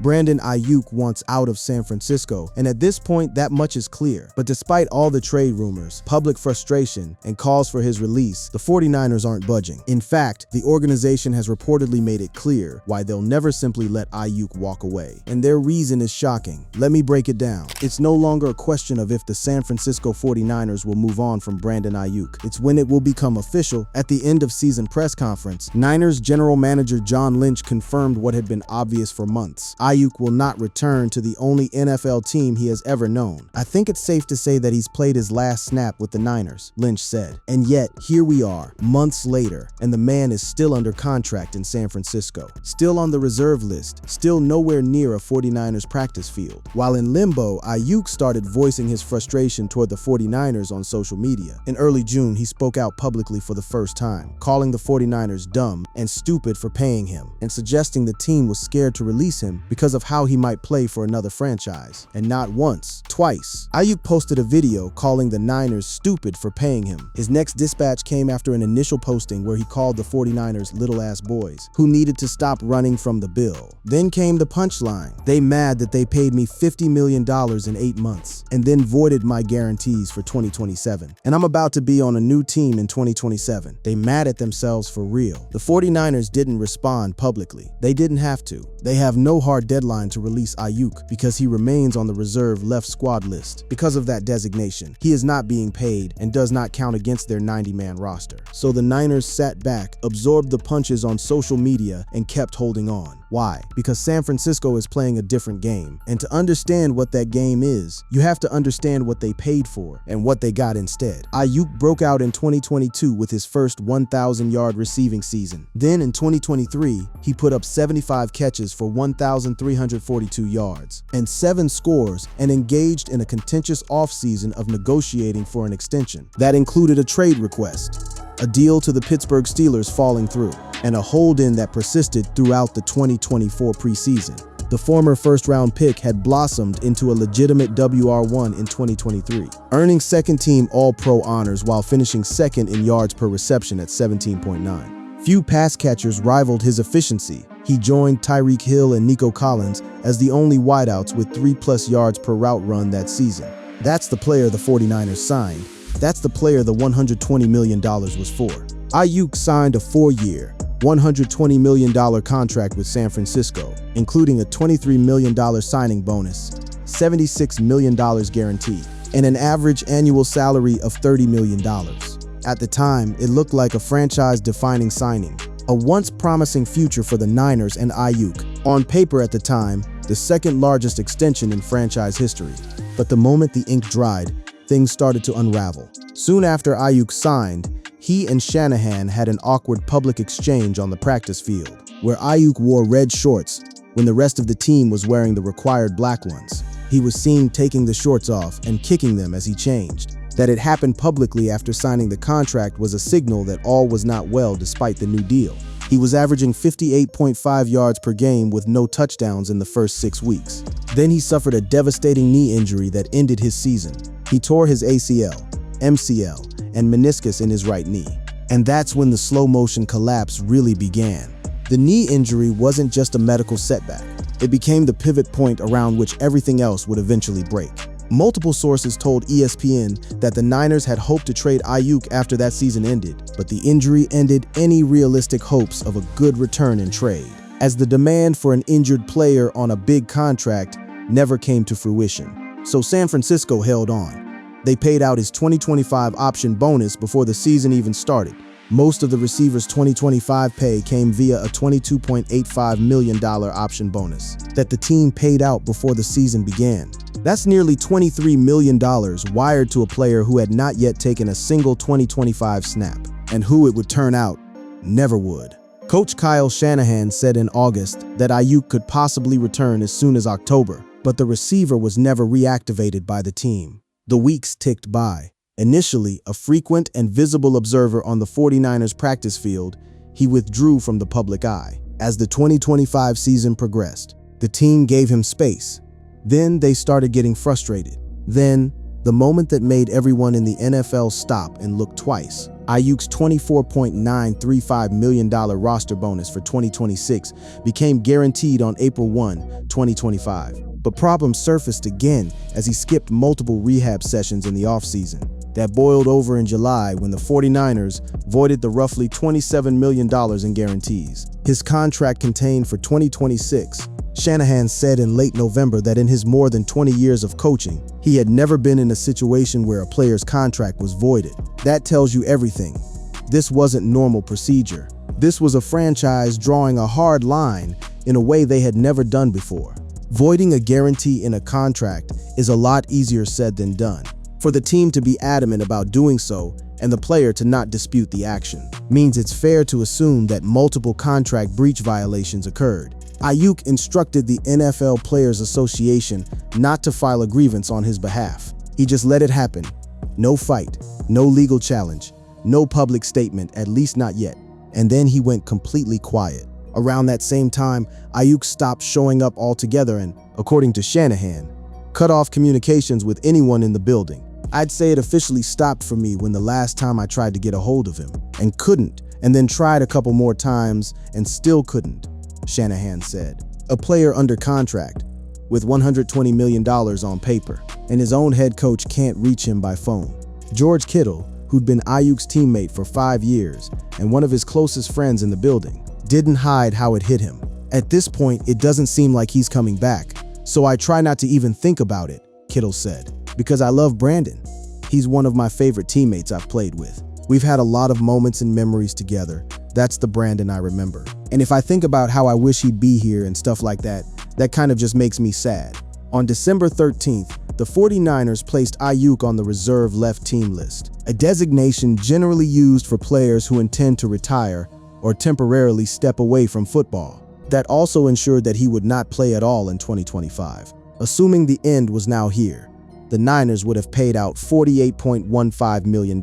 Brandon Aiyuk wants out of San Francisco, and at this point, that much is clear. But despite all the trade rumors, public frustration, and calls for his release, the 49ers aren't budging. In fact, the organization has reportedly made it clear why they'll never simply let Aiyuk walk away. And their reason is shocking. Let me break it down. It's no longer a question of if the San Francisco 49ers will move on from Brandon Aiyuk. It's when it will become official. At the end of season press conference, Niners general manager John Lynch confirmed what had been obvious for months. Aiyuk will not return to the only NFL team he has ever known. I think it's safe to say that he's played his last snap with the Niners, Lynch said. And yet, here we are, months later, and the man is still under contract in San Francisco. Still on the reserve list, still nowhere near a 49ers practice field. While in limbo, Aiyuk started voicing his frustration toward the 49ers on social media. In early June, he spoke out publicly for the first time, calling the 49ers dumb and stupid for paying him, and suggesting the team was scared to release him because of how he might play for another franchise. And not once, twice. Aiyuk posted a video calling the Niners stupid for paying him. His next dispatch came after an initial posting where he called the 49ers little-ass boys who needed to stop running from the bill. Then came the punchline. They mad that they paid me $50 million in 8 months and then voided my guarantees for 2027. And I'm about to be on a new team in 2027. They mad at themselves for real. The 49ers didn't respond publicly. They didn't have to. They have no hard deadline to release Aiyuk because he remains on the reserve left squad list. Because of that designation, he is not being paid and does not count against their 90-man roster. So the Niners sat back, absorbed the punches on social media, and kept holding on. Why? Because San Francisco is playing a different game. And to understand what that game is, you have to understand what they paid for and what they got instead. Aiyuk broke out in 2022 with his first 1,000-yard receiving season. Then in 2023, he put up 75 catches for 1,342 yards and 7 scores and engaged in a contentious offseason of negotiating for an extension. That included a trade request, a deal to the Pittsburgh Steelers falling through, and a hold-in that persisted throughout the 2024 preseason. The former first-round pick had blossomed into a legitimate WR1 in 2023, earning second-team All-Pro honors while finishing second in yards per reception at 17.9. Few pass catchers rivaled his efficiency. He joined Tyreek Hill and Nico Collins as the only wideouts with 3+ yards per route run that season. That's the player the 49ers signed. That's the player the $120 million was for. Aiyuk signed a 4-year, $120 million contract with San Francisco, including a $23 million signing bonus, $76 million guaranteed, and an average annual salary of $30 million. At the time, it looked like a franchise-defining signing, a once-promising future for the Niners and Aiyuk. On paper at the time, the second-largest extension in franchise history. But the moment the ink dried, things started to unravel. Soon after Aiyuk signed, he and Shanahan had an awkward public exchange on the practice field, where Aiyuk wore red shorts when the rest of the team was wearing the required black ones. He was seen taking the shorts off and kicking them as he changed. That it happened publicly after signing the contract was a signal that all was not well despite the new deal. He was averaging 58.5 yards per game with no touchdowns in the first 6 weeks. Then he suffered a devastating knee injury that ended his season. He tore his ACL, MCL, and meniscus in his right knee. And that's when the slow-motion collapse really began. The knee injury wasn't just a medical setback. It became the pivot point around which everything else would eventually break. Multiple sources told ESPN that the Niners had hoped to trade Aiyuk after that season ended, but the injury ended any realistic hopes of a good return in trade, as the demand for an injured player on a big contract never came to fruition. So San Francisco held on. They paid out his 2025 option bonus before the season even started. Most of the receiver's 2025 pay came via a $22.85 million option bonus that the team paid out before the season began. That's nearly $23 million wired to a player who had not yet taken a single 2025 snap, and who it would turn out never would. Coach Kyle Shanahan said in August that Aiyuk could possibly return as soon as October, but the receiver was never reactivated by the team. The weeks ticked by. Initially a frequent and visible observer on the 49ers practice field, he withdrew from the public eye. As the 2025 season progressed, the team gave him space. Then they started getting frustrated. Then, the moment that made everyone in the NFL stop and look twice. Aiyuk's $24.935 million roster bonus for 2026 became guaranteed on April 1, 2025. But problems surfaced again as he skipped multiple rehab sessions in the offseason. That boiled over in July when the 49ers voided the roughly $27 million in guarantees his contract contained for 2026. Shanahan said in late November that in his more than 20 years of coaching, he had never been in a situation where a player's contract was voided. That tells you everything. This wasn't normal procedure. This was a franchise drawing a hard line in a way they had never done before. Voiding a guarantee in a contract is a lot easier said than done. For the team to be adamant about doing so and the player to not dispute the action means it's fair to assume that multiple contract breach violations occurred. Aiyuk instructed the NFL Players Association not to file a grievance on his behalf. He just let it happen. No fight, no legal challenge, no public statement, at least not yet. And then he went completely quiet. Around that same time, Aiyuk stopped showing up altogether and, according to Shanahan, cut off communications with anyone in the building. I'd say it officially stopped for me when the last time I tried to get a hold of him and couldn't, and then tried a couple more times and still couldn't, Shanahan said. A player under contract, with $120 million on paper, and his own head coach can't reach him by phone. George Kittle, who'd been Aiyuk's teammate for 5 years and one of his closest friends in the building, didn't hide how it hit him. At this point, it doesn't seem like he's coming back, so I try not to even think about it, Kittle said, because I love Brandon. He's one of my favorite teammates I've played with. We've had a lot of moments and memories together. That's the Brandon I remember. And if I think about how I wish he'd be here and stuff like that, that kind of just makes me sad. On December 13th, the 49ers placed Aiyuk on the reserve left team list, a designation generally used for players who intend to retire or temporarily step away from football. That also ensured that he would not play at all in 2025. Assuming the end was now here, the Niners would have paid out $48.15 million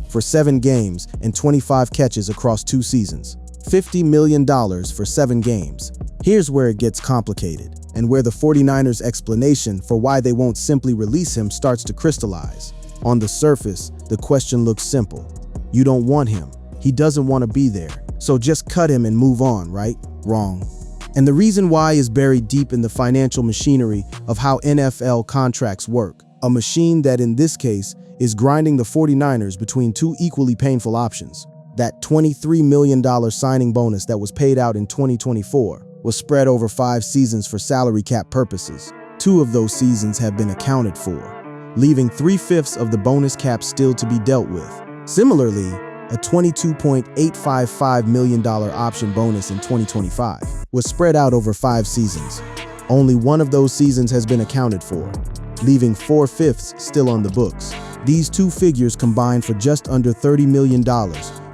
for 7 games and 25 catches across 2 seasons. $50 million for 7 games. Here's where it gets complicated, and where the 49ers' explanation for why they won't simply release him starts to crystallize. On the surface, the question looks simple. You don't want him. He doesn't want to be there. So just cut him and move on, right? Wrong. And the reason why is buried deep in the financial machinery of how NFL contracts work. A machine that, in this case, is grinding the 49ers between 2 equally painful options. That $23 million signing bonus that was paid out in 2024 was spread over 5 seasons for salary cap purposes. 2 of those seasons have been accounted for, leaving 3/5 of the bonus cap still to be dealt with. Similarly, a $22.855 million option bonus in 2025 was spread out over 5 seasons. Only 1 of those seasons has been accounted for, leaving 4/5 still on the books. These 2 figures combine for just under $30 million,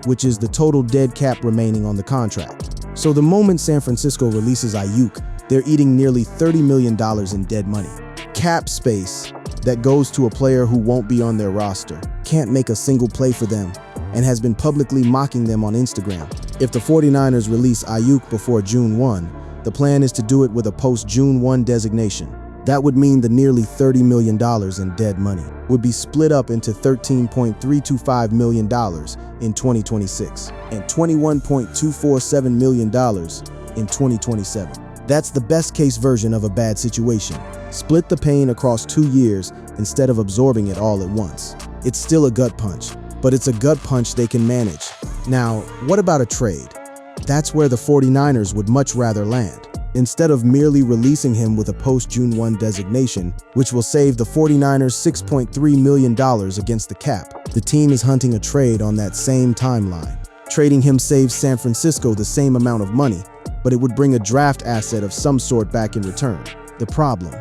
which is the total dead cap remaining on the contract. So the moment San Francisco releases Aiyuk, they're eating nearly $30 million in dead money. Cap space that goes to a player who won't be on their roster, can't make a single play for them, and has been publicly mocking them on Instagram. If the 49ers release Aiyuk before June 1, the plan is to do it with a post-June 1 designation. That would mean the nearly $30 million in dead money would be split up into $13.325 million in 2026 and $21.247 million in 2027. That's the best case version of a bad situation. Split the pain across 2 years instead of absorbing it all at once. It's still a gut punch, but it's a gut punch they can manage. Now, what about a trade? That's where the 49ers would much rather land. Instead of merely releasing him with a post-June 1 designation, which will save the 49ers $6.3 million against the cap, the team is hunting a trade on that same timeline. Trading him saves San Francisco the same amount of money, but it would bring a draft asset of some sort back in return. The problem: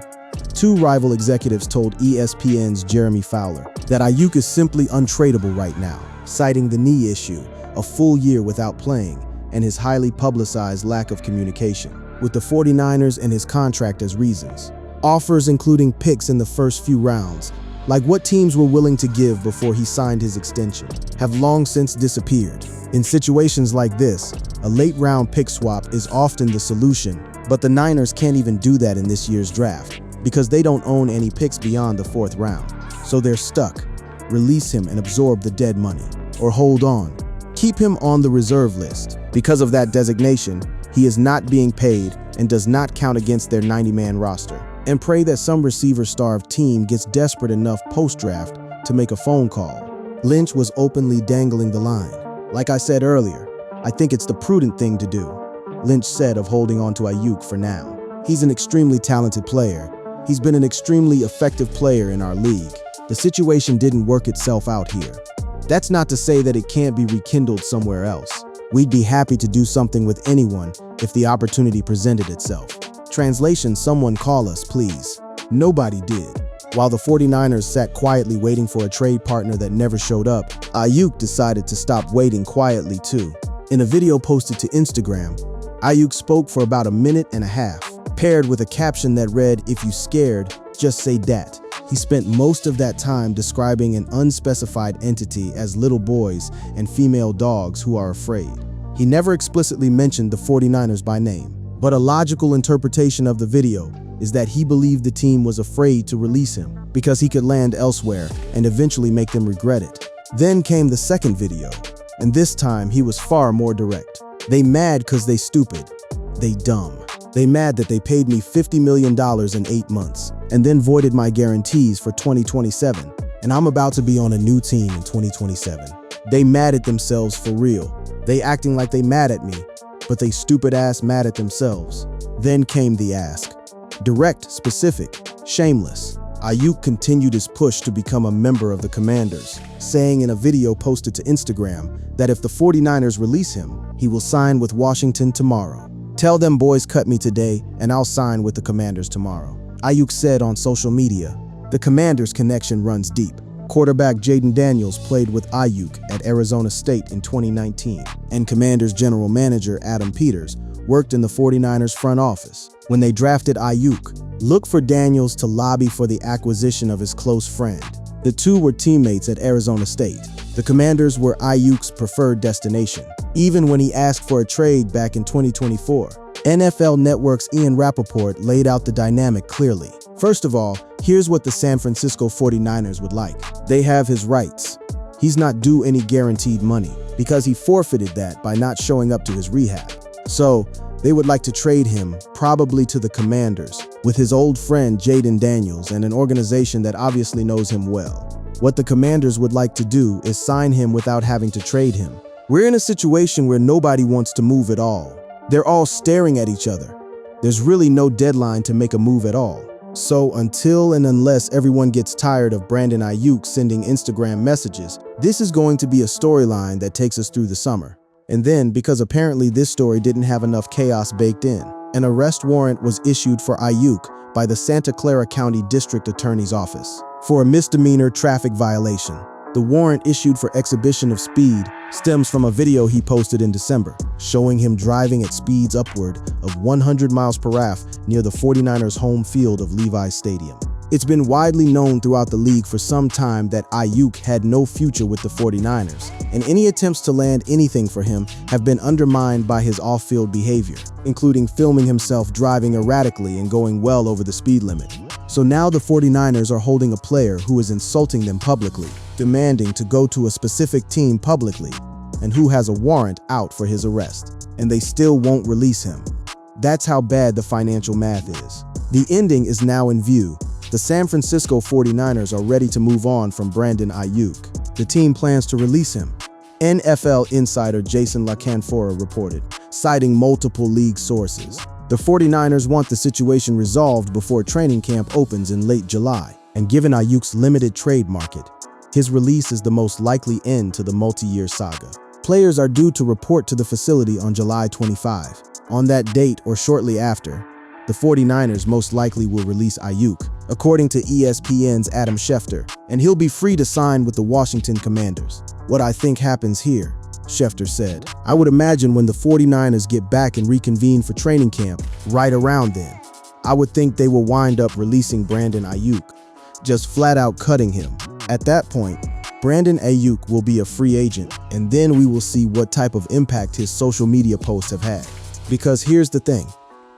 2 rival executives told ESPN's Jeremy Fowler that Aiyuk is simply untradeable right now, citing the knee issue, a full year without playing, and his highly publicized lack of communication with the 49ers and his contract as reasons. Offers including picks in the first few rounds, like what teams were willing to give before he signed his extension, have long since disappeared. In situations like this, a late-round pick swap is often the solution, but the Niners can't even do that in this year's draft because they don't own any picks beyond the 4th round. So they're stuck. Release him and absorb the dead money. or hold on. Keep him on the reserve list. Because of that designation, he is not being paid and does not count against their 90-man roster. And pray that some receiver-starved team gets desperate enough post-draft to make a phone call. Lynch was openly dangling the line. Like I said earlier, I think it's the prudent thing to do, Lynch said of holding on to Aiyuk for now. He's an extremely talented player. He's been an extremely effective player in our league. The situation didn't work itself out here. That's not to say that it can't be rekindled somewhere else. We'd be happy to do something with anyone if the opportunity presented itself. Translation, someone call us, please. Nobody did. While the 49ers sat quietly waiting for a trade partner that never showed up, Aiyuk decided to stop waiting quietly too. In a video posted to Instagram, Aiyuk spoke for about a minute and a half, paired with a caption that read, "If you scared, just say dat." He spent most of that time describing an unspecified entity as little boys and female dogs who are afraid. He never explicitly mentioned the 49ers by name, but a logical interpretation of the video is that he believed the team was afraid to release him because he could land elsewhere and eventually make them regret it. Then came the second video, and this time he was far more direct. They mad cause they stupid. They dumb. They mad that they paid me $50 million in 8 months and then voided my guarantees for 2027, and I'm about to be on a new team in 2027. They mad at themselves for real. They acting like they mad at me, but they stupid ass mad at themselves. Then came the ask. Direct, specific, shameless. Aiyuk continued his push to become a member of the Commanders, saying in a video posted to Instagram that if the 49ers release him, he will sign with Washington tomorrow. "Tell them boys cut me today and I'll sign with the Commanders tomorrow," Aiyuk said on social media. The Commanders connection runs deep. Quarterback Jayden Daniels played with Aiyuk at Arizona State in 2019, and Commanders general manager Adam Peters worked in the 49ers front office. When they drafted Aiyuk, look for Daniels to lobby for the acquisition of his close friend. The two were teammates at Arizona State. The Commanders were Aiyuk's preferred destination, even when he asked for a trade back in 2024. NFL Network's Ian Rappaport laid out the dynamic clearly. First of all, here's what the San Francisco 49ers would like. They have his rights. He's not due any guaranteed money because he forfeited that by not showing up to his rehab. So, they would like to trade him, probably to the Commanders, with his old friend Jayden Daniels and an organization that obviously knows him well. What the Commanders would like to do is sign him without having to trade him. We're in a situation where nobody wants to move at all. They're all staring at each other. There's really no deadline to make a move at all. So until and unless everyone gets tired of Brandon Aiyuk sending Instagram messages, this is going to be a storyline that takes us through the summer. And then, because apparently this story didn't have enough chaos baked in, an arrest warrant was issued for Aiyuk by the Santa Clara County District Attorney's Office for a misdemeanor traffic violation. The warrant, issued for exhibition of speed, stems from a video he posted in December, showing him driving at speeds upward of 100 miles per hour near the 49ers' home field of Levi's Stadium. It's been widely known throughout the league for some time that Aiyuk had no future with the 49ers, and any attempts to land anything for him have been undermined by his off-field behavior, including filming himself driving erratically and going well over the speed limit. So now the 49ers are holding a player who is insulting them publicly, demanding to go to a specific team publicly, and who has a warrant out for his arrest, and they still won't release him. That's how bad the financial math is. The ending is now in view. The San Francisco 49ers are ready to move on from Brandon Aiyuk. The team plans to release him, NFL insider Jason LaCanfora reported, citing multiple league sources. The 49ers want the situation resolved before training camp opens in late July, and given Aiyuk's limited trade market, his release is the most likely end to the multi-year saga. Players are due to report to the facility on July 25. On that date or shortly after, the 49ers most likely will release Aiyuk, according to ESPN's Adam Schefter, and he'll be free to sign with the Washington Commanders. "What I think happens here," Schefter said, "I would imagine when the 49ers get back and reconvene for training camp, right around then, I would think they will wind up releasing Brandon Aiyuk, just flat out cutting him. At that point, Brandon Aiyuk will be a free agent, and then we will see what type of impact his social media posts have had. Because here's the thing,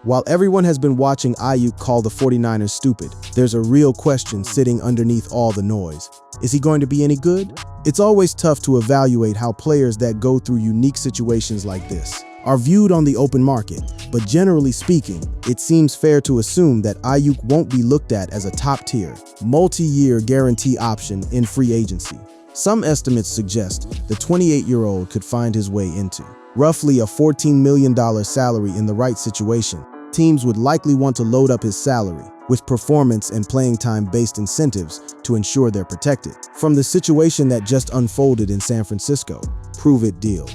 While everyone has been watching Aiyuk call the 49ers stupid, there's a real question sitting underneath all the noise. Is he going to be any good? It's always tough to evaluate how players that go through unique situations like this are viewed on the open market, but generally speaking, it seems fair to assume that Aiyuk won't be looked at as a top-tier, multi-year guarantee option in free agency. Some estimates suggest the 28-year-old could find his way into roughly a $14 million salary in the right situation. Teams would likely want to load up his salary with performance and playing time-based incentives to ensure they're protected. From the situation that just unfolded in San Francisco, prove-it deal.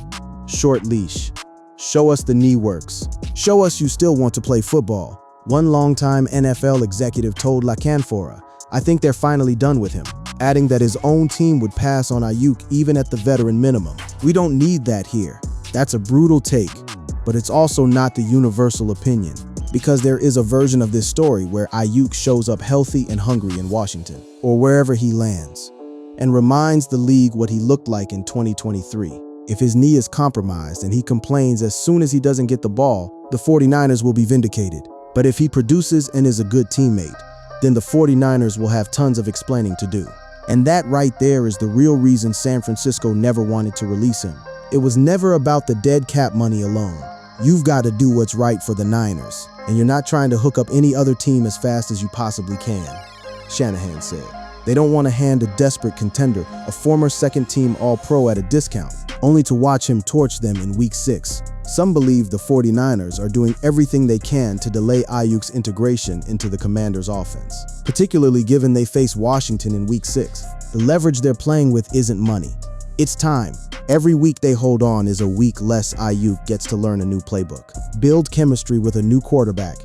Short leash. Show us the knee works. Show us you still want to play football. One longtime NFL executive told La Canfora, "I think they're finally done with him," adding that his own team would pass on Aiyuk even at the veteran minimum. We don't need that here. That's a brutal take, but it's also not the universal opinion, because there is a version of this story where Aiyuk shows up healthy and hungry in Washington, or wherever he lands, and reminds the league what he looked like in 2023. If his knee is compromised and he complains as soon as he doesn't get the ball, the 49ers will be vindicated. But if he produces and is a good teammate, then the 49ers will have tons of explaining to do. And that right there is the real reason San Francisco never wanted to release him. It was never about the dead cap money alone. You've got to do what's right for the Niners, and you're not trying to hook up any other team as fast as you possibly can, Shanahan said. They don't want to hand a desperate contender, a former second-team All-Pro at a discount, only to watch him torch them in Week 6. Some believe the 49ers are doing everything they can to delay Aiyuk's integration into the Commanders' offense, particularly given they face Washington in Week 6. The leverage they're playing with isn't money. It's time. Every week they hold on is a week less Aiyuk gets to learn a new playbook, build chemistry with a new quarterback,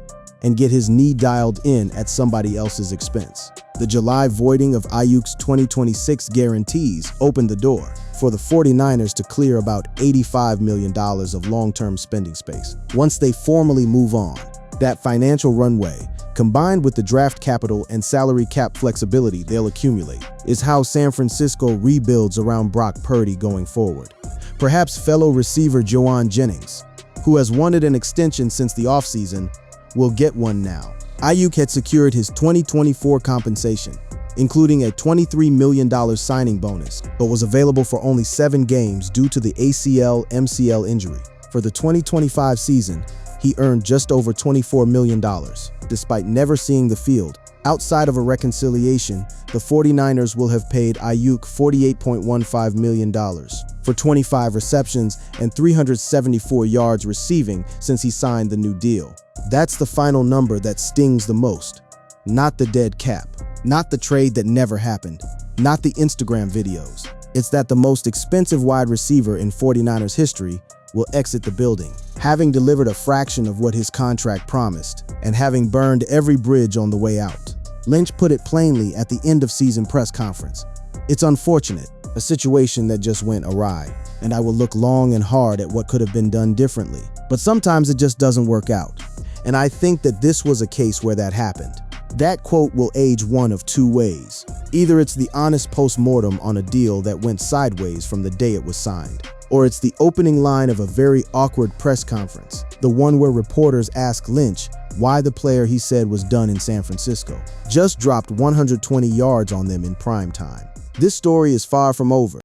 and get his knee dialed in at somebody else's expense. The July voiding of Aiyuk's 2026 guarantees opened the door for the 49ers to clear about $85 million of long-term spending space. Once they formally move on, that financial runway, combined with the draft capital and salary cap flexibility they'll accumulate, is how San Francisco rebuilds around Brock Purdy going forward. Perhaps fellow receiver Joanne Jennings, who has wanted an extension since the offseason, will get one now. Aiyuk had secured his 2024 compensation, including a $23 million signing bonus, but was available for only 7 games due to the ACL-MCL injury. For the 2025 season, he earned just over $24 million, despite never seeing the field. Outside of a reconciliation, the 49ers will have paid Aiyuk $48.15 million for 25 receptions and 374 yards receiving since he signed the new deal. That's the final number that stings the most. Not the dead cap, not the trade that never happened, not the Instagram videos. It's that the most expensive wide receiver in 49ers history will exit the building, having delivered a fraction of what his contract promised and having burned every bridge on the way out. Lynch put it plainly at the end-of-season press conference. "It's unfortunate, a situation that just went awry, and I will look long and hard at what could have been done differently. But sometimes it just doesn't work out. And I think that this was a case where that happened." That quote will age one of two ways. Either it's the honest post-mortem on a deal that went sideways from the day it was signed, or it's the opening line of a very awkward press conference, the one where reporters ask Lynch why the player he said was done in San Francisco just dropped 120 yards on them in prime time. This story is far from over.